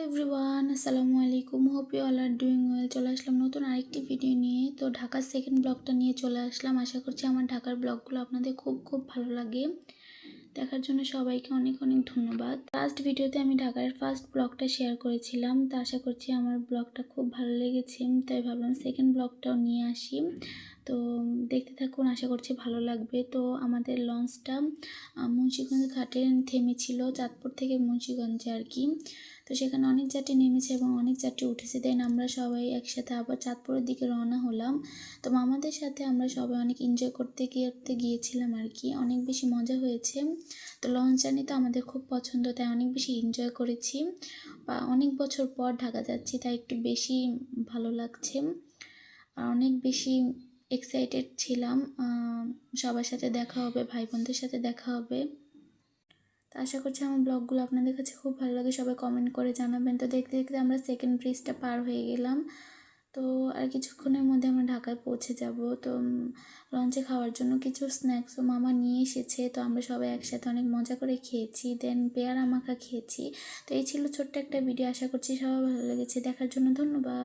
Everyone, আসসালামু আলাইকুম। Hope you all are doing well. চলে আসলাম নতুন আরেকটি ভিডিও নিয়ে। তো ঢাকার সেকেন্ড ব্লগটা নিয়ে চলে আসলাম। আশা করছি আমার ঢাকার ব্লগগুলো আপনাদের খুব খুব ভালো লাগে। দেখার জন্য সবাইকে অনেক অনেক ধন্যবাদ। ফার্স্ট ভিডিওতে আমি ঢাকার ফার্স্ট ব্লগটা শেয়ার করেছিলাম, তো আশা করছি আমার ব্লগটা খুব ভালো লেগেছে, তাই ভাবলাম সেকেন্ড ব্লগটাও নিয়ে আসি। তো দেখতে থাকুন, আশা করছি ভালো লাগবে। তো আমাদের লঞ্চটা মুন্সিগঞ্জ ঘাটে থেমেছিল, চাঁদপুর থেকে মুন্সিগঞ্জে আর কি। তো সেখানে অনেক যাত্রী নেমেছে এবং অনেক যাত্রী উঠেছে। দেন আমরা সবাই একসাথে আবার চাঁদপুরের দিকে রওনা হলাম। তো মামাদের সাথে আমরা সবাই অনেক এনজয় করতে গিয়েছিলাম আর কি, অনেক বেশি মজা হয়েছে। তো লঞ্চ জার্নি তো আমাদের খুব পছন্দ, তাই অনেক বেশি এনজয় করেছি। বা অনেক বছর পর ঢাকা যাচ্ছি, তাই একটু বেশি ভালো লাগছে আর অনেক বেশি এক্সাইটেড ছিলাম। সবার সাথে দেখা হবে, ভাই বোনদের সাথে দেখা হবে। তো আশা করছি আমার ব্লগগুলো আপনাদের কাছে খুব ভালো লাগে, সবাই কমেন্ট করে জানাবেন। তো দেখতে দেখতে আমরা সেকেন্ড ব্রিজটা পার হয়ে গেলাম। তো আর কিছুক্ষণের মধ্যে আমরা ঢাকায় পৌঁছে যাব। তো লঞ্চে খাওয়ার জন্য কিছু স্ন্যাক্সও মামা নিয়ে এসেছে, তো আমরা সবাই একসাথে অনেক মজা করে খেয়েছি। দেন পেয়ারা মাখা খেয়েছি। তো এই ছিল ছোট্ট একটা ভিডিও, আশা করছি সবাই ভালো লেগেছে। দেখার জন্য ধন্যবাদ।